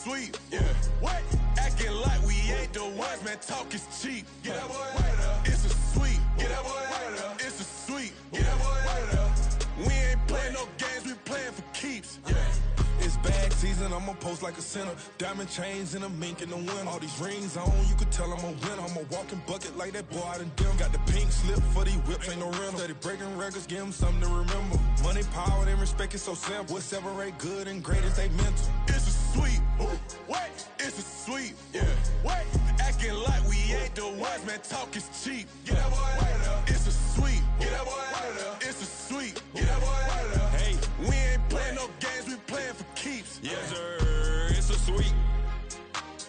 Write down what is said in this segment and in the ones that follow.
sweet, yeah. What? Acting like we ain't the ones, man, talk is cheap. Get that boy right up. It's a sweet. Get that boy right up. It's a sweet. Get that boy right up. We ain't playing no games, we playing for keeps, yeah. It's bag season, I'ma post like a sinner. Diamond chains and a mink in the wind. All these rings on, you could tell I'm a winner. I'm a walking bucket like that boy out in dim. Got the pink slip for these whips, ain't no rental. Steady breaking records, give them something to remember. Money, power, and respect is so simple. What separate good and great is they mental. It's a sweet, what? It's a sweet, yeah. What? Acting like we ain't the ones, man, talk is cheap. Get that boy right up. It's a sweet, get that boy right up. It's a sweet, get that boy right up. Hey, we ain't playing no games, we playing for keeps. Yes, sir, it's a sweet.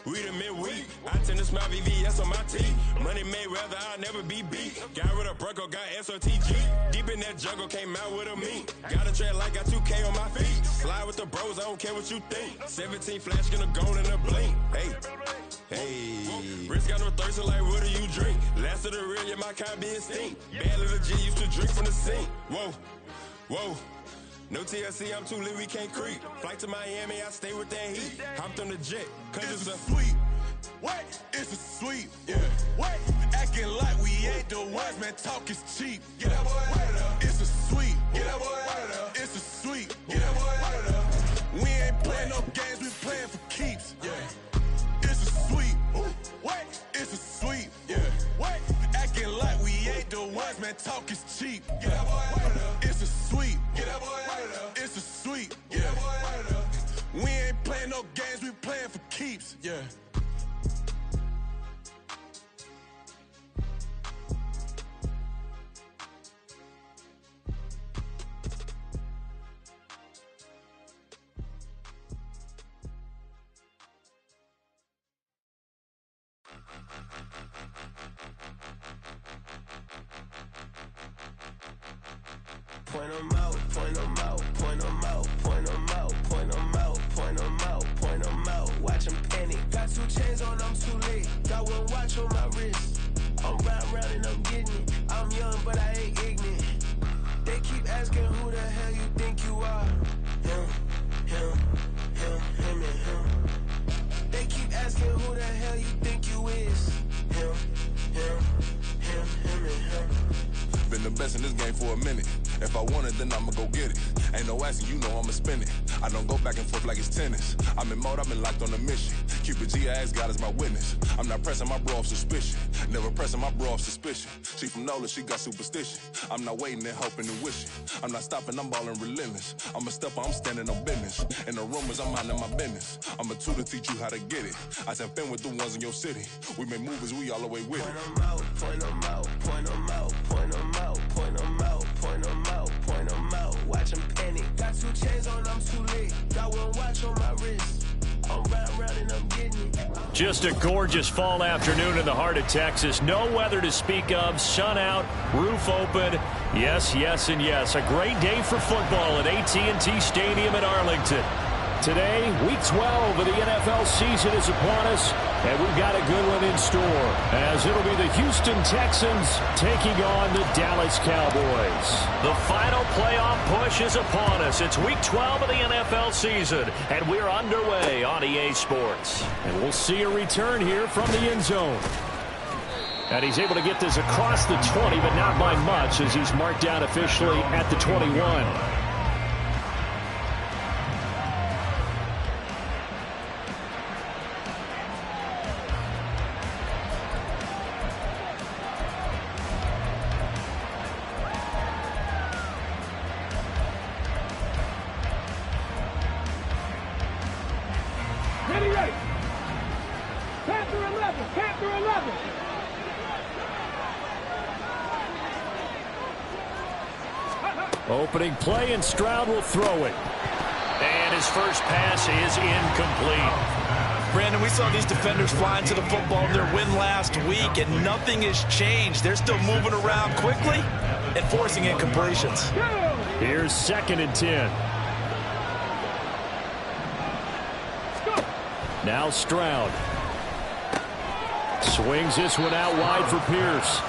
We the midweek. I tend to smile VVS on my teeth. Money made rather I'll never be beat. Got rid of Bronco, got SOTG. Deep in that jungle, came out with a meat. Got a tread like got 2K on my feet. Slide with the bros, I don't care what you think. 17 flash, gonna go in a blink. Hey, hey. Wrist got no thirst, like what do you drink? Last of the real, yeah, my kind be extinct. Bad little G used to drink from the sink. Whoa, whoa. No TLC, I'm too lit, we can't creep. Flight to Miami, I stay with that heat. Hopped on the jet, cause it's a sweet. What? It's a sweet, yeah. What? Acting like we ain't the ones, man, talk is cheap. Get that boy right up. It's a sweet. Get that boy right up. It's a sweet. Get that boy right up. We ain't playing no games, we playing for keeps, yeah. It's a sweet. What? It's a sweet, yeah. What? Acting like we ain't the ones, man, talk is cheap. Get that boy right up. It's a sweet. Get that boy right up. It's a sweet, yeah. Get that boy right up. We ain't playing no games, we playing for keeps, yeah. Point 'em out, point 'em out, point 'em out, point 'em out, point 'em out, point 'em out, point 'em out. Watch 'em panic. Got 2 chains on, I'm too late. Got 1 watch on my wrist. I'm round and I'm getting it. I'm young, but I ain't ignorant. They keep asking who the hell you think you are. Him, and him. They keep asking who the hell you think you is. Him, and him. Been the best in this game for a minute. If I want it, then I'ma go get it. Ain't no asking, you know I'ma spend it. I don't go back and forth like it's tennis. I'm in mode, I've been locked on a mission. Cupid G, I ask God as my witness. I'm not pressing my bro off suspicion. Never pressing my bro off suspicion. She from Nola, she got superstition. I'm not waiting and hoping and wishing. I'm not stopping, I'm balling relentless. I'm a stepper, I'm standing on business. And the rumors, I'm minding my business. I'm a tutor, teach you how to get it. I said, been with the ones in your city. We make movies, we all the way with it. Point 'em out, point 'em out, point 'em out, point 'em out, point 'em out, point 'em out, point 'em out. Watch 'em panic. Got 2 chains on, I'm too late. Got 1 watch on my wrist. I'm round and I'm getting it. Just a gorgeous fall afternoon in the heart of Texas. No weather to speak of. Sun out, roof open. Yes, yes, and yes. A great day for football at AT&T Stadium in Arlington. Today, Week 12 of the NFL season is upon us, and we've got a good one in store, as it'll be the Houston Texans taking on the Dallas Cowboys. The final playoff push is upon us. It's Week 12 of the NFL season, and we're underway on EA Sports. And we'll see a return here from the end zone. And he's able to get this across the 20, but not by much, as he's marked down officially at the 21. Opening play, and Stroud will throw it. And his first pass is incomplete. Brandon, we saw these defenders fly into the football in their win last week, and nothing has changed. They're still moving around quickly and forcing incompletions. Here's 2nd and 10. Now Stroud. Swings this one out wide for Pierce.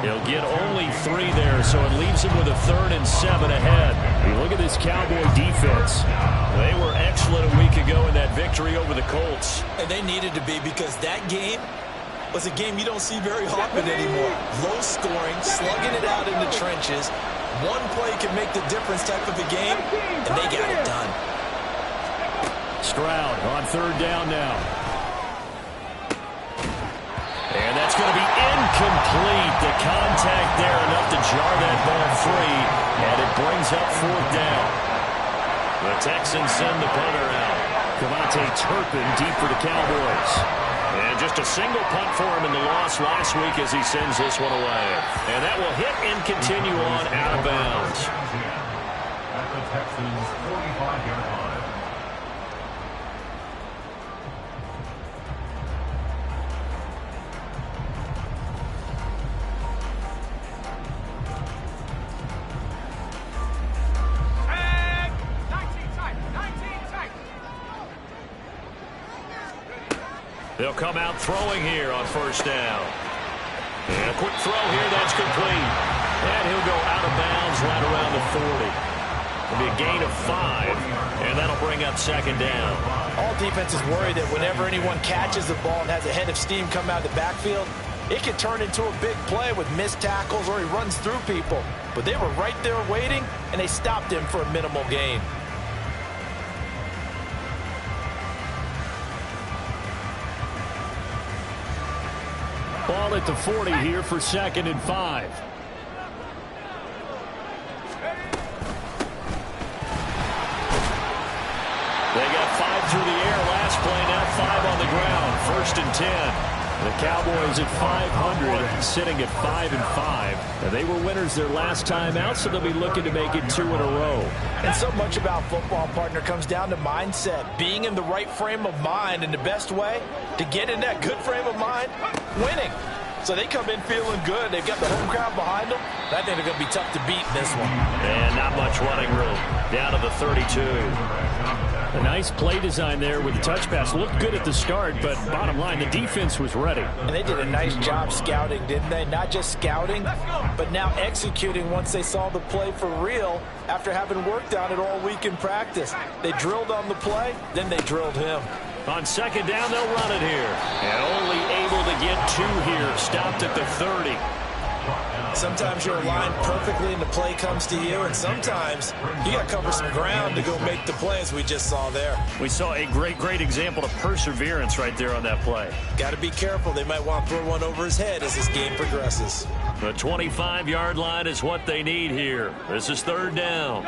He'll get only 3 there, so it leaves him with a 3rd and 7 ahead. You look at this Cowboy defense. They were excellent a week ago in that victory over the Colts. And they needed to be, because that game was a game you don't see very often anymore. Low scoring, slugging it out in the trenches. One play can make the difference type of a game, and they got it done. Stroud on 3rd down now. And that's going to be incomplete. The contact there enough to jar that ball free, and it brings up 4th down. The Texans send the punter out. Cavante Turpin deep for the Cowboys. And just a single punt for him in the loss last week as he sends this one away. And that will hit and continue on out of bounds. At the Texans' 45-yard line. They'll come out throwing here on 1st down. And a quick throw here, that's complete. And he'll go out of bounds right around the 40. It'll be a gain of 5, and that'll bring up 2nd down. All defenses worry that whenever anyone catches the ball and has a head of steam come out of the backfield, it can turn into a big play with missed tackles or he runs through people. But they were right there waiting, and they stopped him for a minimal gain. Ball at the 40 here for 2nd and 5. They got 5 through the air last play, now 5 on the ground. 1st and 10. The Cowboys at 500, sitting at 5 and 5. And they were winners their last time out, so they'll be looking to make it 2 in a row. And so much about football, partner, comes down to mindset. Being in the right frame of mind, and the best way to get in that good frame of mind, winning. So they come in feeling good. They've got the home crowd behind them. I think they're going to be tough to beat in this one. And not much running room. Down to the 32. A nice play design there with the touch pass. Looked good at the start, but bottom line, the defense was ready. And they did a nice job scouting, didn't they? Not just scouting, but now executing once they saw the play for real after having worked on it all week in practice. They drilled on the play, then they drilled him. On 2nd down, they'll run it here. And only able to get 2 here. Stopped at the 30. Sometimes you're aligned perfectly and the play comes to you, and sometimes you got to cover some ground to go make the plays we just saw there. We saw a great example of perseverance right there on that play. Got to be careful. They might want to throw one over his head as this game progresses. The 25-yard line is what they need here. This is 3rd down.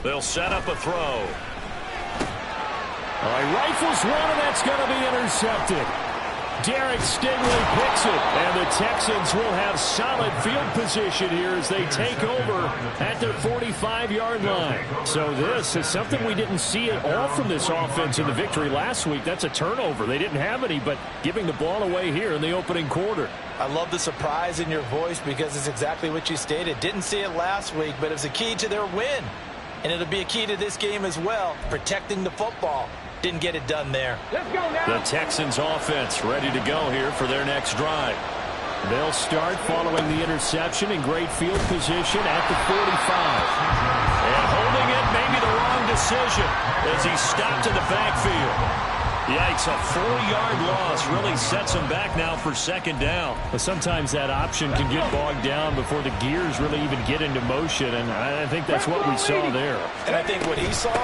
They'll set up a throw. All right, rifles one, and that's going to be intercepted. Derek Stingley picks it, and the Texans will have solid field position here as they take over at their 45-yard line. So this is something we didn't see at all from this offense in the victory last week. That's a turnover. They didn't have any, but giving the ball away here in the opening quarter. I love the surprise in your voice because it's exactly what you stated. Didn't see it last week, but it was a key to their win. And it'll be a key to this game as well, protecting the football. Didn't get it done there. Let's go now. The Texans offense ready to go here for their next drive. They'll start following the interception in great field position at the 45. And holding it, maybe the wrong decision as he stopped in the backfield. Yikes, a 4-yard loss really sets him back now for 2nd down. But sometimes that option can get bogged down before the gears really even get into motion, and I think that's what we saw there. And I think what he saw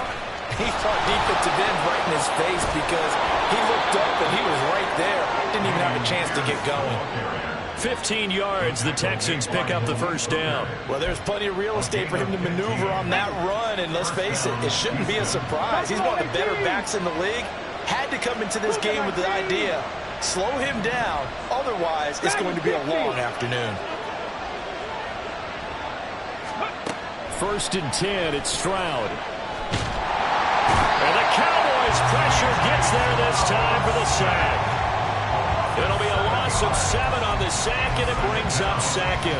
defensive end right in his face because he looked up and he was right there. Didn't even have a chance to get going. 15 yards, the Texans pick up the 1st down. Well, there's plenty of real estate for him to maneuver on that run, and let's face it, it shouldn't be a surprise. He's one of the better backs in the league. Had to come into this game with the idea, slow him down, otherwise it's going to be a long afternoon. 1st and 10, it's Stroud. And the Cowboys' pressure gets there this time for the sack. It'll be a loss of 7 on the sack, and it brings up 2nd.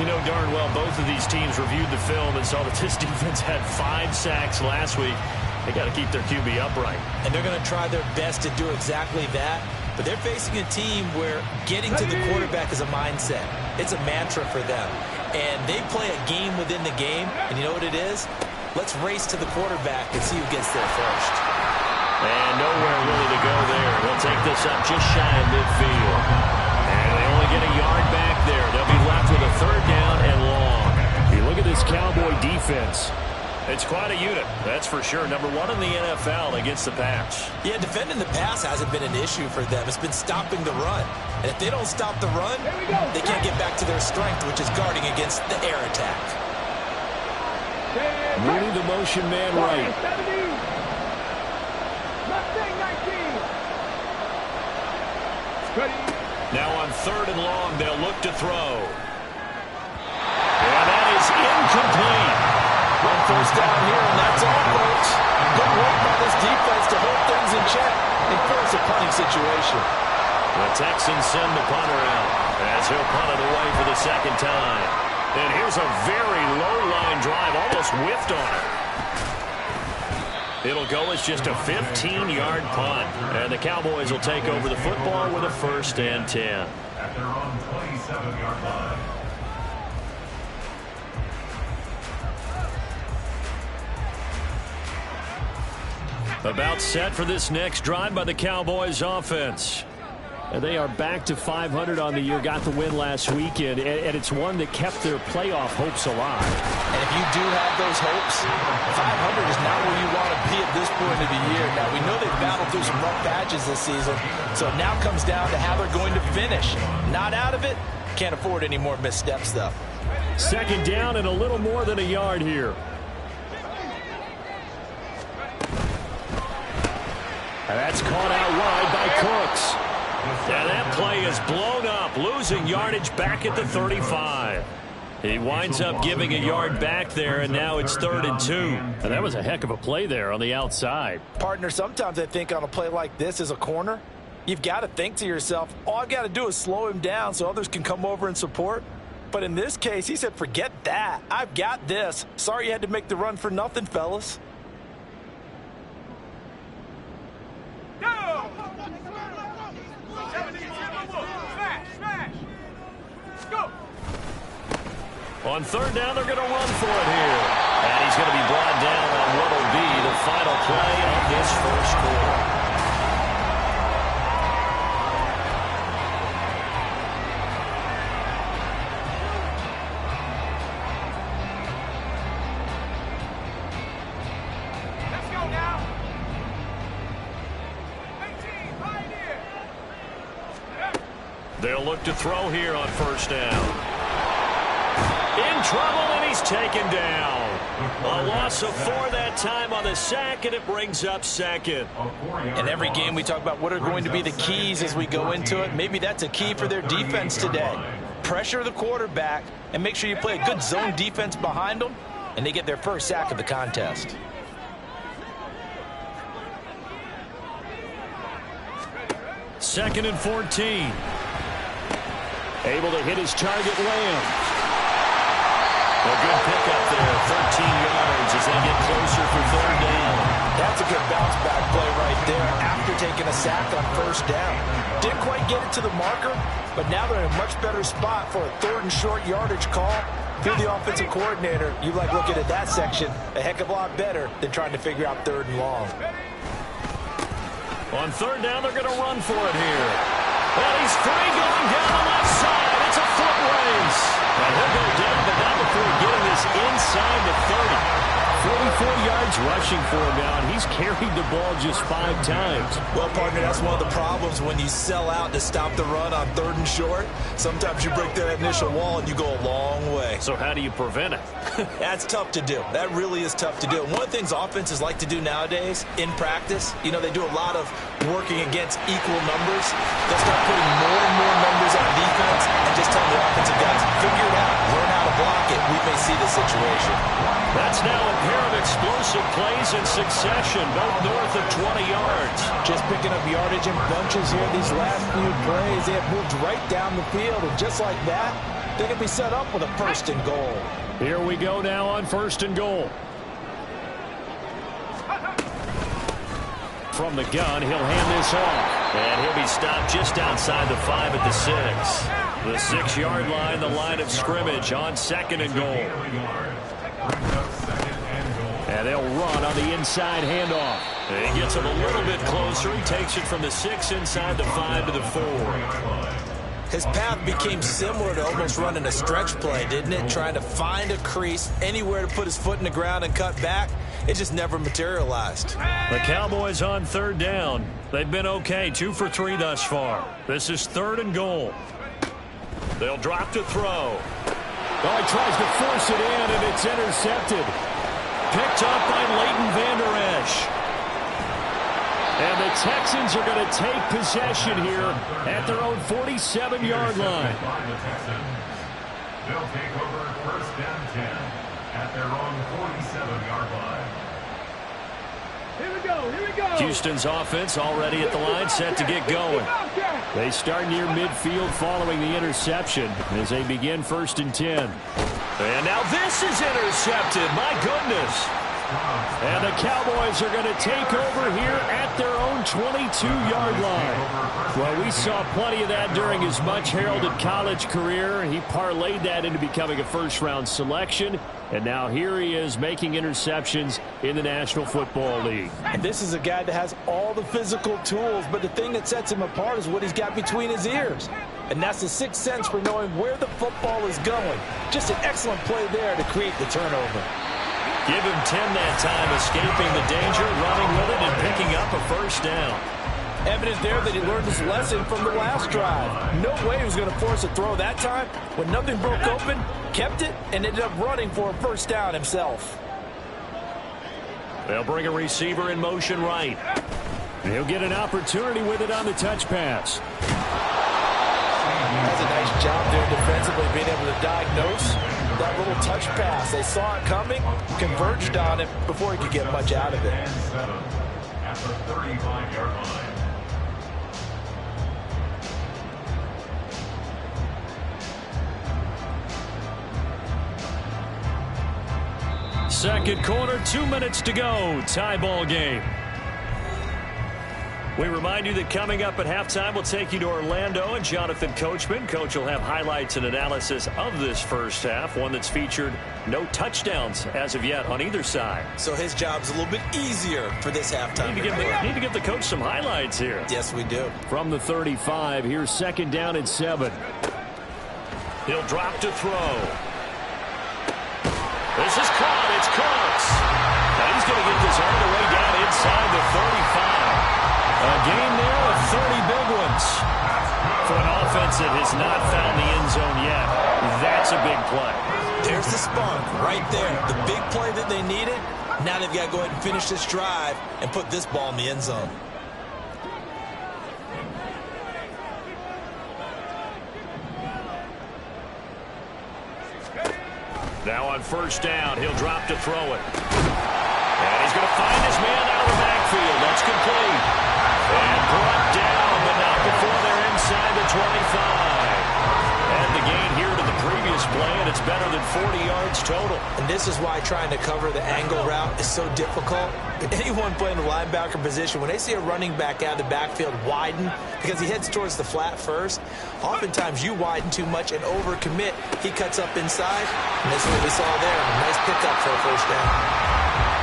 You know darn well both of these teams reviewed the film and saw that this defense had 5 sacks last week. They got to keep their QB upright. And they're going to try their best to do exactly that. But they're facing a team where getting to the quarterback is a mindset. It's a mantra for them. And they play a game within the game. And you know what it is? Let's race to the quarterback and see who gets there first. And nowhere really to go there. They'll take this up just shy of midfield. And they only get a yard back there. They'll be left with a third down and long. You look at this Cowboy defense. It's quite a unit, that's for sure. Number one in the NFL against the pass. Yeah, defending the pass hasn't been an issue for them. It's been stopping the run. And if they don't stop the run, they can't get back to their strength, which is guarding against the air attack. Mooney, the motion man right. Now on third and long, they'll look to throw. And that is incomplete. One first down here, and that's all, folks. Good work by this defense to hold things in check and force a punting situation. The Texans send the punter out as he'll punt it away for the second time. And here's a very low-line drive, almost whiffed on it. It'll go as just a 15-yard punt. And the Cowboys will take over the football with a 1st and 10. At their own 27-yard line. About set for this next drive by the Cowboys offense. And they are back to 500 on the year, got the win last weekend, and it's one that kept their playoff hopes alive. And if you do have those hopes, 500 is not where you want to be at this point of the year. Now, we know they've battled through some rough patches this season, so it now comes down to how they're going to finish. Not out of it, can't afford any more missteps, though. Second down and a little more than a yard here. And that's caught out wide by Cooks. And that play is blown up, losing yardage back at the 35. He winds up giving a yard back there, and now it's 3rd and 2. And that was a heck of a play there on the outside. Partner, sometimes I think on a play like this as a corner, you've got to think to yourself, all I've got to do is slow him down so others can come over and support. But in this case, he said, forget that. I've got this. Sorry you had to make the run for nothing, fellas. On third down, they're going to run for it here. And he's going to be brought down on what will be the final play of this first quarter. Let's go now. 18, They'll look to throw here on first down. In trouble, and he's taken down. A loss of 4 that time on the sack, and it brings up second. In every game, we talk about what are going to be the keys as we go into it. Maybe that's a key for their defense today. Pressure the quarterback and make sure you play a good zone defense behind them, and they get their first sack of the contest. Second and 14. Able to hit his target, Lamb. A good pickup there, 13 yards as they get closer for third down. That's a good bounce-back play right there after taking a sack on first down. Didn't quite get it to the marker, but now they're in a much better spot for a 3rd and short yardage call. If you're the offensive coordinator, you like looking at that section a heck of a lot better than trying to figure out 3rd and long. On third down, they're going to run for it here. And he's free going down the left side. It's a foot race. And he'll go down, but not before getting this inside the 30. 44 yards rushing for him now, and he's carried the ball just 5 times. Well, partner, that's one of the problems when you sell out to stop the run on 3rd and short. Sometimes you break that initial wall and you go a long way. So how do you prevent it? That's tough to do. That really is tough to do. One of the things offenses like to do nowadays in practice, you know, they do a lot of working against equal numbers. They'll start putting more and more numbers on defense and just telling the offensive guys, figure it out, learn how to block it. We may see the situation. That's now a pair of explosive plays in succession, both north of 20 yards. Just picking up yardage in bunches here these last few plays. They have moved right down the field, and just like that, they can be set up with a 1st and goal. Here we go now on 1st and goal. from the gun. He'll hand this off. And he'll be stopped just outside the 5 at the 6. The 6-yard line, the line of scrimmage on 2nd and goal. And they'll run on the inside handoff. And he gets him a little bit closer. He takes it from the 6 inside the 5 to the 4. His path became similar to almost running a stretch play, didn't it? Trying to find a crease, anywhere to put his foot in the ground and cut back. It just never materialized. The Cowboys on 3rd down. They've been okay, 2 for 3 thus far. This is 3rd and goal. They'll drop to throw. Oh, he tries to force it in, and it's intercepted. Picked up by Leighton Vander Esch. And the Texans are going to take possession here at their own 47-yard line. They'll take over 1st and 10 at their own 47-yard line. Here we go. Houston's offense already at the line, set to get going. They start near midfield following the interception as they begin 1st and 10. And now this is intercepted. My goodness. And the Cowboys are going to take over here at their own 22-yard line. Well, we saw plenty of that during his much-heralded college career. He parlayed that into becoming a first-round selection. And now here he is making interceptions in the National Football League. And this is a guy that has all the physical tools, but the thing that sets him apart is what he's got between his ears. And that's the sixth sense for knowing where the football is going. Just an excellent play there to create the turnover. Give him 10 that time, escaping the danger, running with it, and picking up a first down. Evidence there that he learned his lesson from the last drive. No way he was going to force a throw that time. When nothing broke open, kept it, and ended up running for a first down himself. They'll bring a receiver in motion right. And he'll get an opportunity with it on the touch pass. That's a nice job there defensively, being able to diagnose that little touch pass. They saw it coming, converged on it before he could get much out of it. And 7 at the 35-yard line. Second quarter, 2 minutes to go. Tie ball game. We remind you that coming up at halftime, we'll take you to Orlando and Jonathan Coachman. Coach will have highlights and analysis of this first half, one that's featured no touchdowns as of yet on either side. So his job's a little bit easier for this halftime. Need to give the coach some highlights here. Yes, we do. From the 35, here's 2nd down and 7. He'll drop to throw. This is caught. It's Cooks. And he's going to get this all the way down inside the 35. A game there of 30 big ones. For an offense that has not found the end zone yet, that's a big play. There's the spunk right there. The big play that they needed. Now they've got to go ahead and finish this drive and put this ball in the end zone. Now on 1st down, he'll drop to throw it. And he's going to find his man out of the backfield. That's complete. And brought down, but not before they're inside the 25. And the gain here to the previous play, and it's better than 40 yards total. And this is why trying to cover the angle route is so difficult. Anyone playing the linebacker position, when they see a running back out of the backfield widen because he heads towards the flat first, oftentimes you widen too much and overcommit. He cuts up inside, and this is what we saw there. A nice pickup for a first down.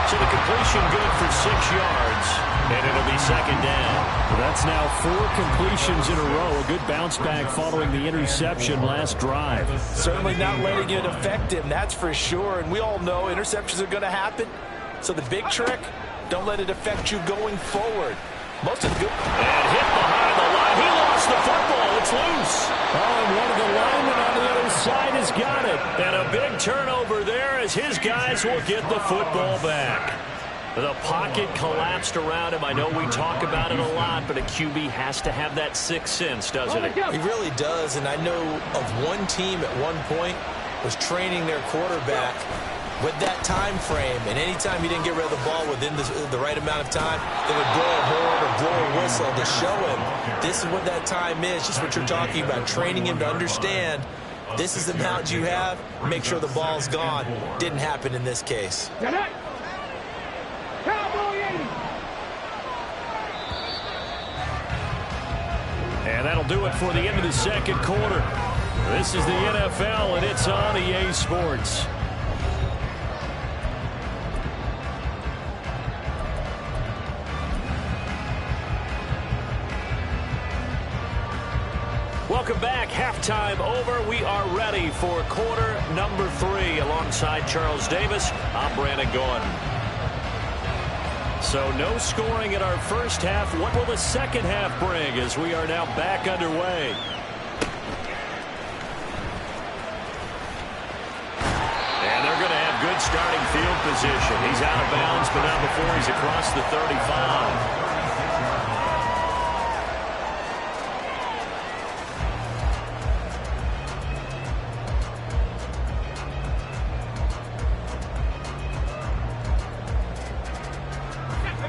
So the completion good for 6 yards, and it'll be 2nd down. Well, that's now 4 completions in a row. A good bounce back following the interception last drive. Certainly not letting it affect him, that's for sure. And we all know interceptions are going to happen. So the big trick, don't let it affect you going forward. Most of the good. And hit behind the line. He lost the football. It's loose. Oh, and one of the linemen on the other side has got it. And a big turnover there as his guys will get the football back. The pocket collapsed around him. I know we talk about it a lot, but a QB has to have that sixth sense, doesn't he? He really does, and I know of one team at one point was training their quarterback with that time frame, and anytime he didn't get rid of the ball within the right amount of time, they would blow a horn or blow a whistle to show him this is what that time is, just what you're talking about, training him to understand this is the amount you have, make sure the ball's gone. Didn't happen in this case. And that'll do it for the end of the second quarter. This is the NFL, and it's on EA Sports. Welcome back. Halftime over. We are ready for quarter number 3. Alongside Charles Davis, I'm Brandon Gordon. So no scoring in our first half. What will the second half bring as we are now back underway? And they're going to have good starting field position. He's out of bounds, but not before he's across the 35.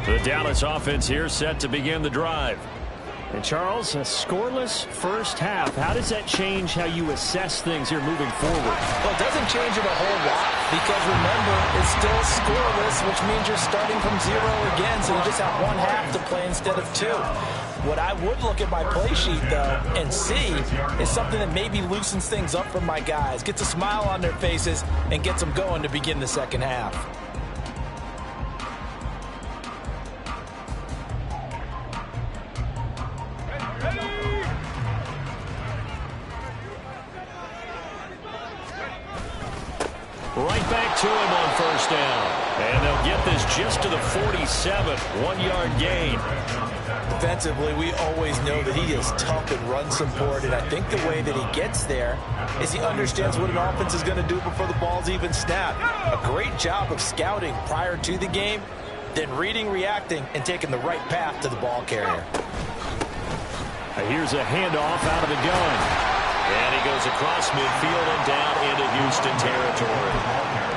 The Dallas offense here set to begin the drive. And Charles, a scoreless first half. How does that change how you assess things here moving forward? Well, it doesn't change it a whole lot because, remember, it's still scoreless, which means you're starting from 0 again, so you just have one half to play instead of 2. What I would look at my play sheet, though, and see is something that maybe loosens things up for my guys, gets a smile on their faces, and gets them going to begin the second half. Right back to him on first down. And they'll get this just to the 47. 1-yard gain. Defensively, we always know that he is tough and run support, and I think the way that he gets there is he understands what an offense is going to do before the ball's even snapped. A great job of scouting prior to the game, then reading, reacting, and taking the right path to the ball carrier. Here's a handoff out of the gun. And he goes across midfield and down into Houston territory.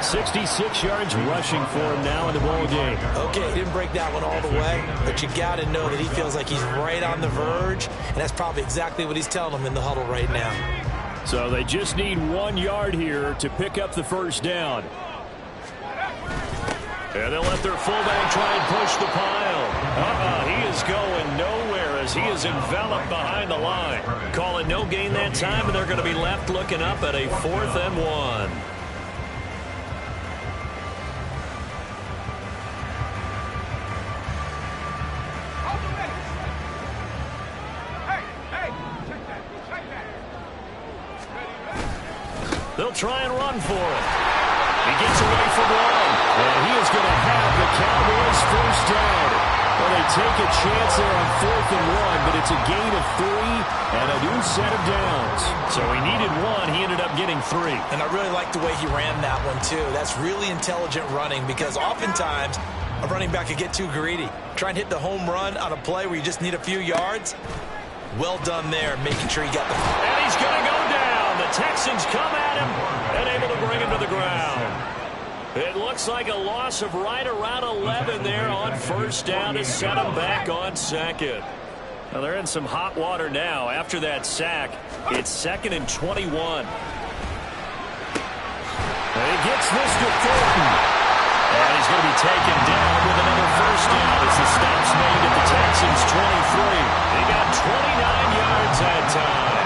66 yards rushing for him now in the ball game. Okay, he didn't break that one all the way, but you got to know that he feels like he's right on the verge, and that's probably exactly what he's telling them in the huddle right now. So they just need 1 yard here to pick up the first down. And they'll let their fullback try and push the pile. He is going nowhere as he is enveloped behind the line. Calling no gain that time, and they're going to be left looking up at a 4th and 1. They'll try and run for it. He gets away from one. And he is going to have the Cowboys first down. Well, they take a chance there on 4th and 1, but it's a gain of 3 and a new set of downs. So he needed 1. He ended up getting 3. And I really like the way he ran that one, too. That's really intelligent running because oftentimes a running back could get too greedy. Try and hit the home run on a play where you just need a few yards. Well done there, making sure he got the... And he's going to go down. The Texans come at him and able to bring him to the ground. It looks like a loss of right around 11 there on first down to set him back on second. Well, they're in some hot water now. After that sack, it's 2nd and 21. And he gets this to Thornton. And he's going to be taken down with another first down as the stop's made at the Texans' 23. They got 29 yards that time.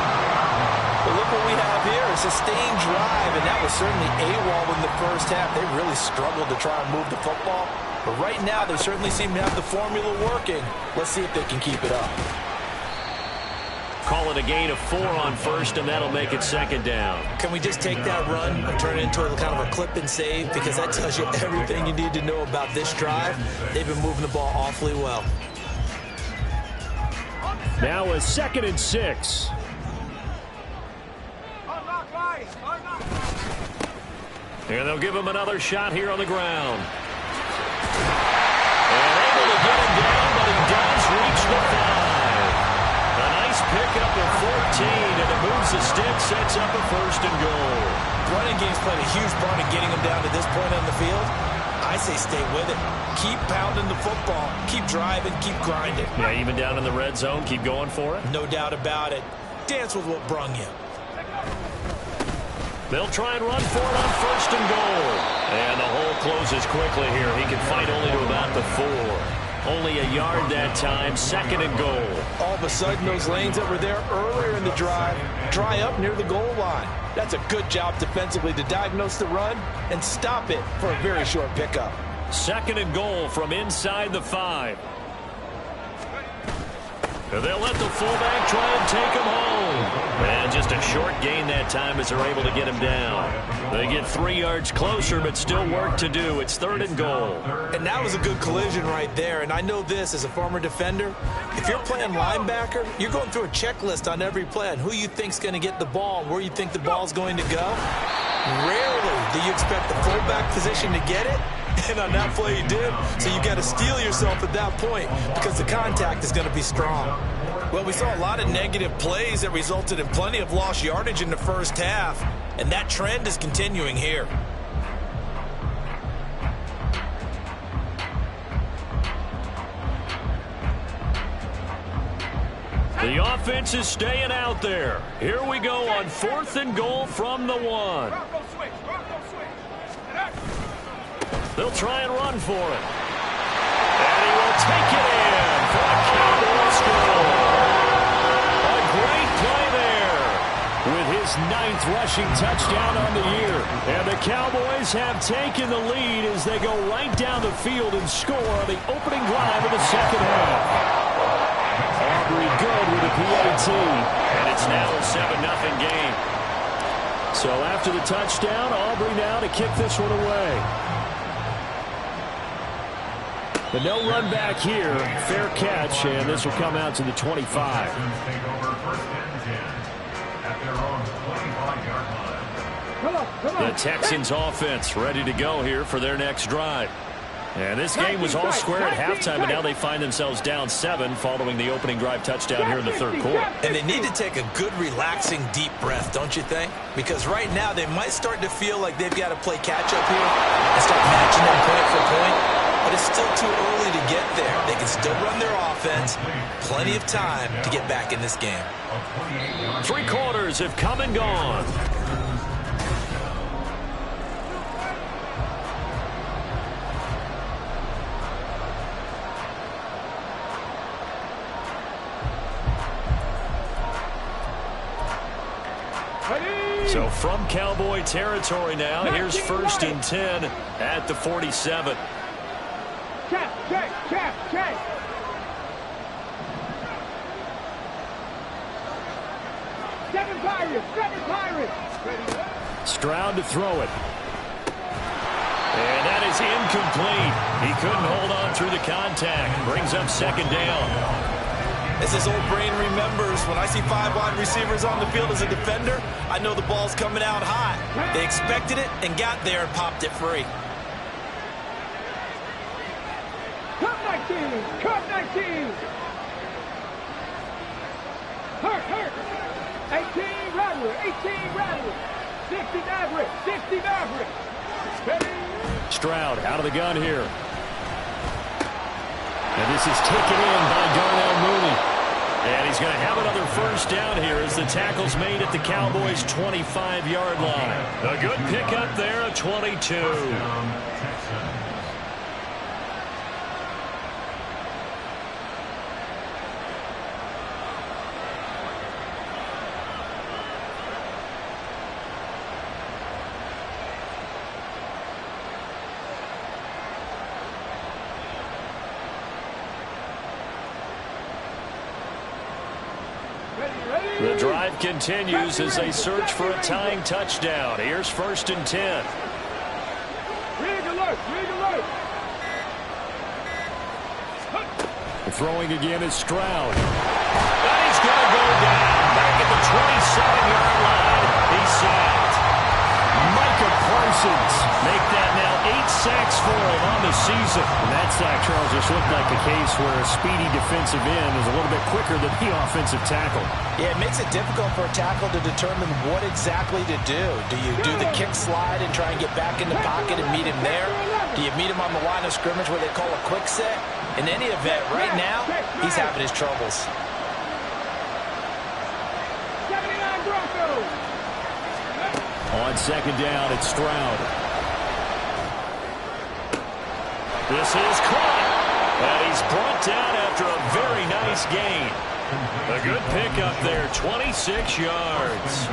But look what we have here, a sustained drive, and that was certainly AWOL in the first half. They really struggled to try and move the football. But right now, they certainly seem to have the formula working. Let's see if they can keep it up. Call it a gain of 4 on first, and that'll make it 2nd down. Can we just take that run and turn it into a kind of a clip and save? Because that tells you everything you need to know about this drive. They've been moving the ball awfully well. Now a 2nd and 6. And they'll give him another shot here on the ground. And able to get him down, but he does reach the 5. A nice pickup of 14, and it moves the stick, sets up a 1st and goal. Running game's played a huge part in getting them down to this point on the field. I say stay with it. Keep pounding the football. Keep driving. Keep grinding. Yeah, even down in the red zone, keep going for it. No doubt about it. Dance with what brung you. They'll try and run for it on 1st and goal. And the hole closes quickly here. He can fight only to about the 4. Only a yard that time, 2nd and goal. All of a sudden, those lanes that were there earlier in the drive dry up near the goal line. That's a good job defensively to diagnose the run and stop it for a very short pickup. 2nd and goal from inside the 5. They'll let the fullback try and take him home. And just a short gain that time as they're able to get him down. They get 3 yards closer, but still work to do. It's 3rd and goal. And that was a good collision right there. And I know this as a former defender. If you're playing linebacker, you're going through a checklist on every play on who you think's going to get the ball and where you think the ball's going to go. Rarely do you expect the fullback position to get it. And on that play he did, so you got to steel yourself at that point because the contact is going to be strong. Well, we saw a lot of negative plays that resulted in plenty of lost yardage in the first half, and that trend is continuing here. The offense is staying out there. Here we go on 4th and goal from the 1. They'll try and run for it. And he will take it in for a Cowboy score. A great play there with his 9th rushing touchdown on the year. And the Cowboys have taken the lead as they go right down the field and score on the opening drive of the 2nd half. Aubrey good with a PAT. And it's now a 7-0 game. So after the touchdown, Aubrey now to kick this one away. But no run back here. Fair catch, and this will come out to the 25. The Texans offense ready to go here for their next drive. And this game was all square at halftime, and now they find themselves down 7 following the opening drive touchdown here in the 3rd quarter. And they need to take a good, relaxing, deep breath, don't you think? Because right now they might start to feel like they've got to play catch-up here and start matching them point for point. But it's still too early to get there. They can still run their offense. Plenty of time to get back in this game. 3 quarters have come and gone. So from Cowboy territory now, here's 1st and 10 at the 47. Check. Seven Pirates. Stroud to throw it. And that is incomplete. He couldn't hold on through the contact. Brings up 2nd down. As his old brain remembers, when I see 5 wide receivers on the field as a defender, I know the ball's coming out high. They expected it and got there and popped it free. Cut 19. Hurt. 18 Rattler. 60 Maverick. Stroud out of the gun here. And this is taken in by Darnell Mooney. And he's going to have another 1st down here as the tackle's made at the Cowboys' 25-yard line. A good pickup there at 22. The drive continues as they search for a tying touchdown. Here's 1st and 10. Rig alert. Throwing again is Stroud. And he's going to go down. Back at the 27-yard line. He's sacked. Micah Parsons make that now 8 sacks for him on the season. And that sack, Charles, just looked like a case where a speedy defensive end is a little bit quicker than the offensive tackle. Yeah, it makes it difficult for a tackle to determine what exactly to do. Do you do the kick slide and try and get back in the pocket and meet him there? Do you meet him on the line of scrimmage where they call a quick set? In any event, right now, he's having his troubles. 79 Broncos. On 2nd down, it's Stroud. This is caught. And he's brought down after a very nice gain. A good pickup there, 26 yards.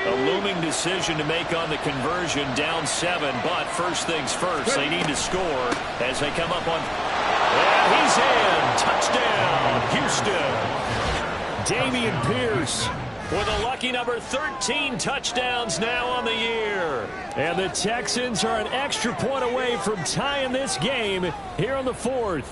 A looming decision to make on the conversion, down 7. But first things first, they need to score as they come up on. And he's in. Touchdown, Houston. Dameon Pierce with a lucky number 13 touchdowns now on the year. And the Texans are an extra point away from tying this game here in the 4th.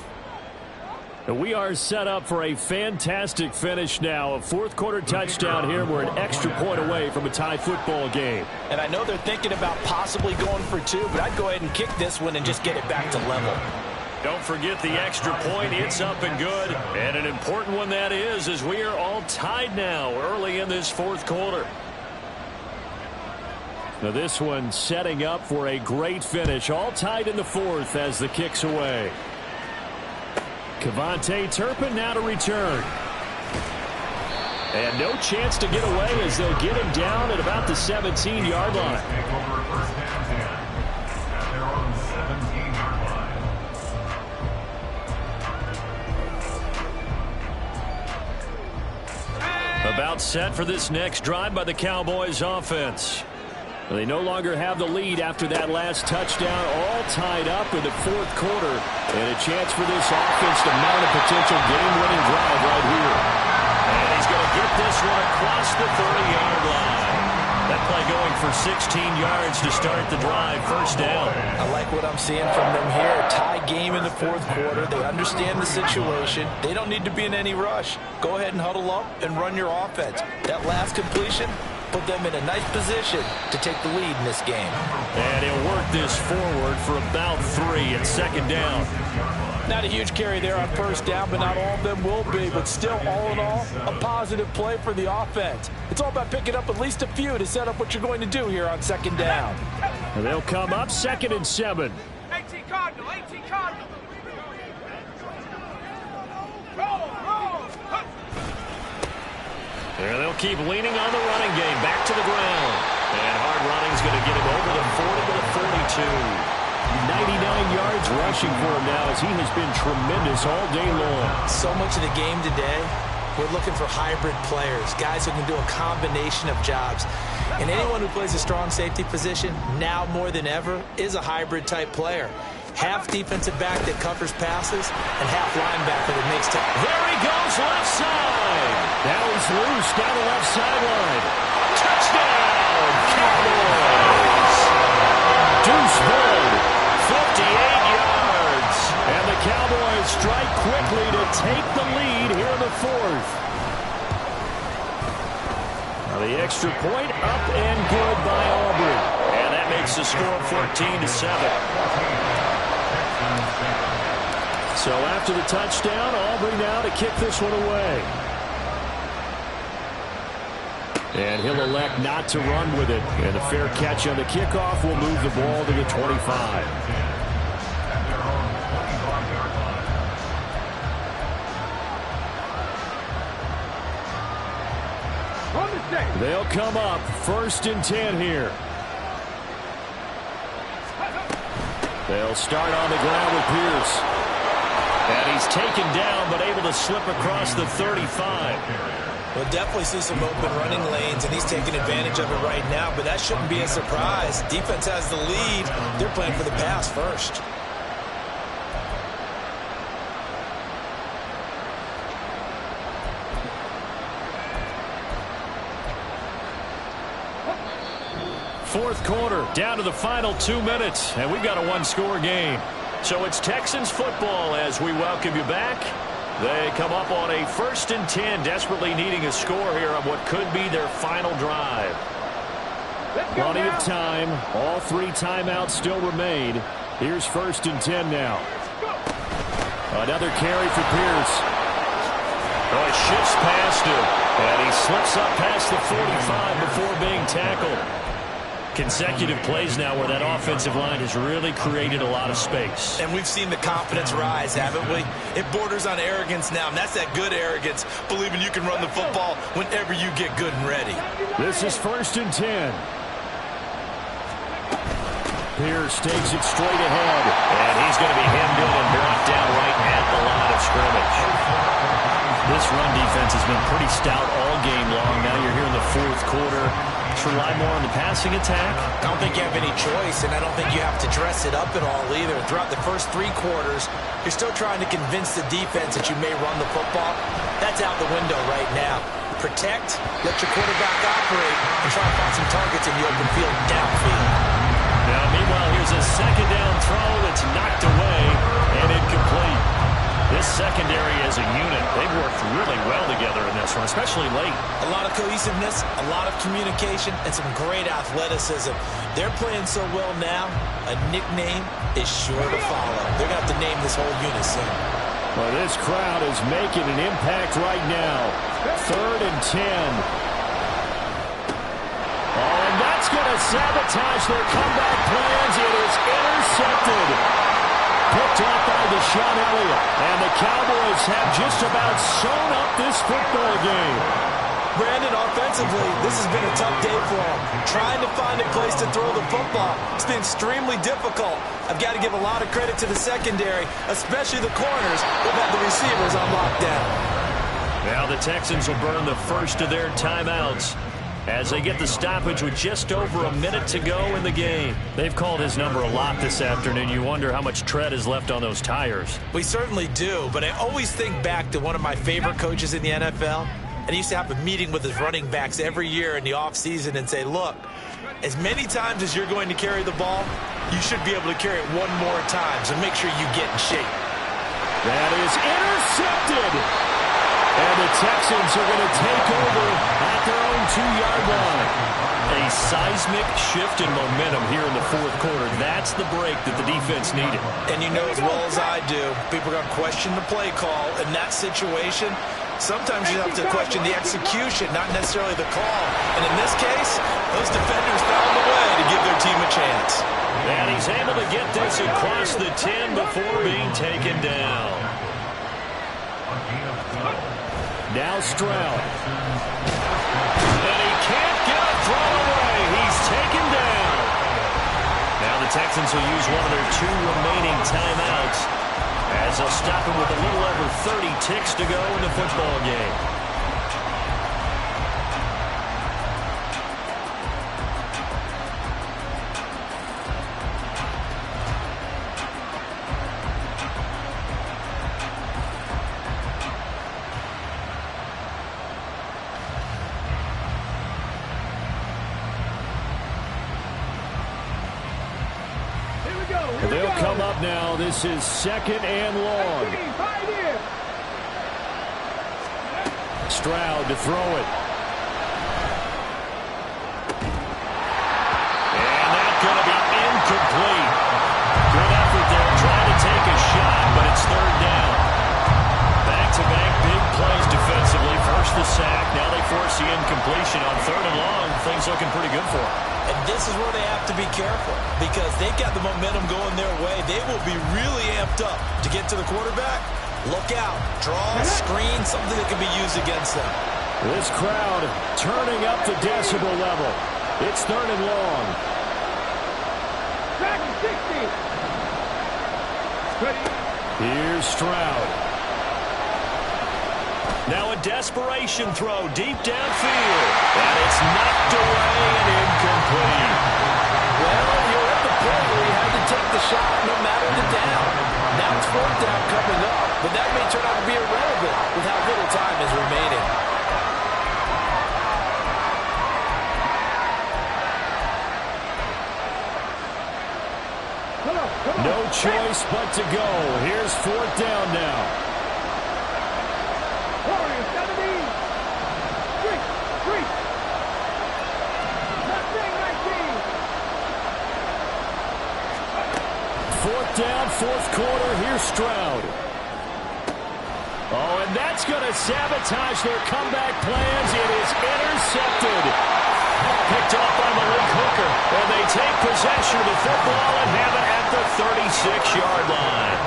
We are set up for a fantastic finish now. A fourth-quarter touchdown here. We're an extra point away from a tie football game. And I know they're thinking about possibly going for 2, but I'd go ahead and kick this one and just get it back to level. Don't forget the extra point. It's up and good. And an important one that is, as we are all tied now early in this fourth quarter. Now this one setting up for a great finish. All tied in the 4th as the kick's away. Kevontae Turpin now to return. And no chance to get away as they'll get him down at about the 17-yard line. About set for this next drive by the Cowboys offense. They no longer have the lead after that last touchdown, all tied up in the 4th quarter. And a chance for this offense to mount a potential game-winning drive right here. And he's going to get this one across the 30-yard line. That play going for 16 yards to start the drive, first down. I like what I'm seeing from them here. Tie game in the 4th quarter. They understand the situation. They don't need to be in any rush. Go ahead and huddle up and run your offense. That last completion put them in a nice position to take the lead in this game. And he'll work this forward for about 3 at second down. Not a huge carry there on first down, but not all of them will be. But still, all in all, a positive play for the offense. It's all about picking up at least a few to set up what you're going to do here on second down. And they'll come up 2nd and 7. 18 Cardinal, 18 Cardinal. There they'll keep leaning on the running game. Back to the ground. And hard running's going to get him over the 40 to the 42. 99 yards rushing for him now as he has been tremendous all day long. So much of the game today, we're looking for hybrid players, guys who can do a combination of jobs. And anyone who plays a strong safety position, now more than ever, is a hybrid type player. Half defensive back that covers passes and half linebacker that makes tackles. There he goes, left side. Now he's loose down the left sideline. Touchdown, Cowboys. Deuce Vaughn, 58 yards. And the Cowboys strike quickly to take the lead here in the 4th. Now the extra point up and good by Aubrey. And that makes the score 14 to 7. So after the touchdown, Aubrey now to kick this one away. And he'll elect not to run with it. And a fair catch on the kickoff will move the ball to the 25. They'll come up 1st and 10 here. They'll start on the ground with Pierce. And he's taken down, but able to slip across the 35. We'll definitely see some open running lanes, and he's taking advantage of it right now, but that shouldn't be a surprise. Defense has the lead. They're playing for the pass first. Fourth quarter, down to the final 2 minutes, and we've got a one-score game. So it's Texans football as we welcome you back. They come up on a 1st and 10, desperately needing a score here on what could be their final drive. Plenty of time. All 3 timeouts still remain. Here's 1st and 10 now. Another carry for Pierce. Oh, it shifts past him, and he slips up past the 45 before being tackled. Consecutive plays now where that offensive line has really created a lot of space. And we've seen the confidence rise, haven't we? It borders on arrogance now, and that's that good arrogance, believing you can run the football whenever you get good and ready. This is 1st and 10. here, stakes it straight ahead. And he's going to be hemmed in and brought down right at the line of scrimmage. This run defense has been pretty stout all game long. Now you're here in the fourth quarter. To rely more on the passing attack? I don't think you have any choice, and I don't think you have to dress it up at all either. Throughout the first 3 quarters, you're still trying to convince the defense that you may run the football. That's out the window right now. Protect, let your quarterback operate, and try to find some targets in the open field downfield. Now, meanwhile, here's a second down throw that's knocked away and incomplete. This secondary as a unit, they've worked really well together in this one, especially late. A lot of cohesiveness, a lot of communication, and some great athleticism. They're playing so well now, a nickname is sure to follow. They're going to have to name this whole unit soon. Well, this crowd is making an impact right now. 3rd and 10. Oh, and that's going to sabotage their comeback plans. It is intercepted. Picked up by Deshaun Elliott. And the Cowboys have just about sewn up this football game. Brandon, offensively, this has been a tough day for them. Trying to find a place to throw the football. It's been extremely difficult. I've got to give a lot of credit to the secondary, especially the corners who've had the receivers on lockdown. Now the Texans will burn the first of their timeouts as they get the stoppage with just over a minute to go in the game. They've called his number a lot this afternoon. You wonder how much tread is left on those tires. We certainly do, but I always think back to one of my favorite coaches in the NFL, and he used to have a meeting with his running backs every year in the offseason and say, look, as many times as you're going to carry the ball, you should be able to carry it one more time, so make sure you get in shape. That is intercepted. And the Texans are going to take over at their own 2-yard line. A seismic shift in momentum here in the fourth quarter. That's the break that the defense needed. And you know as well as I do, people are going to question the play call. In that situation, sometimes you have to question the execution, not necessarily the call. And in this case, those defenders found a way to give their team a chance. And he's able to get this across the 10 before being taken down. Now Stroud. And he can't get a throw away. He's taken down. Now the Texans will use one of their 2 remaining timeouts as they'll stop him with a little over 30 ticks to go in the football game. They'll come up now. This is 2nd and long. Stroud to throw it. And that's going to be incomplete. Good effort there trying to take a shot, but it's 3rd down. Back-to-back big plays defensively. First the sack. Now they force the incompletion on 3rd and long. Things looking pretty good for them. And this is where they have to be careful because they've got the momentum going their way. They will be really amped up to get to the quarterback. Look out. Draw, screen, something that can be used against them. This crowd turning up the decibel level. It's 3rd and long. Here's Stroud. Now a desperation throw deep downfield. And it's knocked away and incomplete. Well, you're at the point where you had to take the shot no matter the down. Now it's 4th down coming up, but that may turn out to be irrelevant with how little time is remaining. No choice but to go. Here's 4th down now. 4th down, 4th quarter. Here's Stroud. Oh, and that's going to sabotage their comeback plans. It is intercepted. Picked off by Malik Hooker. And they take possession of the football and have it at the 36-yard line.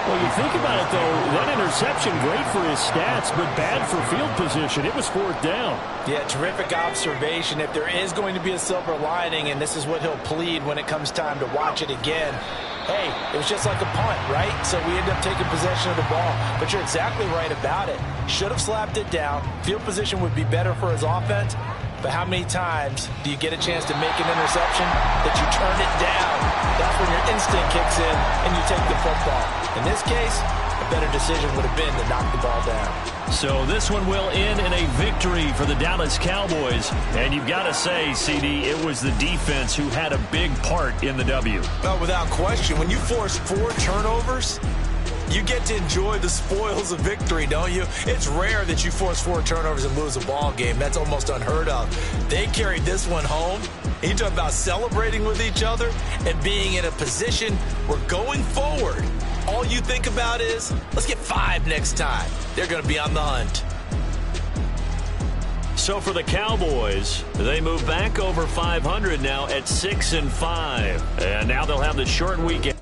Well, you think about it, though, that interception, great for his stats, but bad for field position. It was fourth down. Yeah, terrific observation. If there is going to be a silver lining, and this is what he'll plead when it comes time to watch it again, hey, it was just like a punt, right? So we end up taking possession of the ball. But you're exactly right about it. Should have slapped it down. Field position would be better for his offense. But how many times do you get a chance to make an interception that you turn it down? That's when your instinct kicks in and you take the football. In this case, a better decision would have been to knock the ball down. So this one will end in a victory for the Dallas Cowboys. And you've got to say, CD, it was the defense who had a big part in the W. No, without question. When you force 4 turnovers, you get to enjoy the spoils of victory, don't you? It's rare that you force 4 turnovers and lose a ball game. That's almost unheard of. They carried this one home. You talk about celebrating with each other and being in a position where going forward, all you think about is, let's get 5 next time. They're going to be on the hunt. So for the Cowboys, they move back over 500 now at 6-5. And now they'll have the short weekend.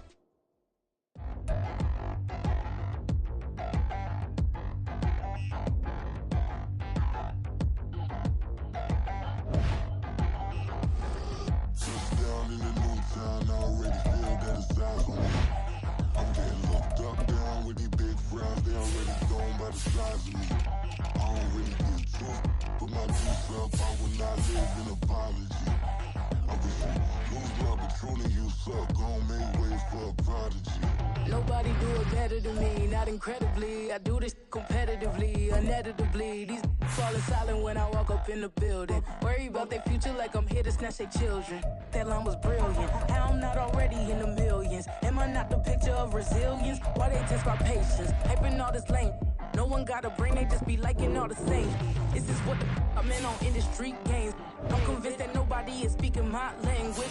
Nobody do it better than me, not incredibly. I do this competitively, uneditably. These falling silent when I walk up in the building. Worry about their future like I'm here to snatch their children. That line was brilliant. How I'm not already in the millions. Am I not the picture of resilience? Why they test my patience? Hyping all this lame. No one got a brain, they just be liking all the same. This is what I'm in on industry games. I'm convinced that nobody is speaking my language.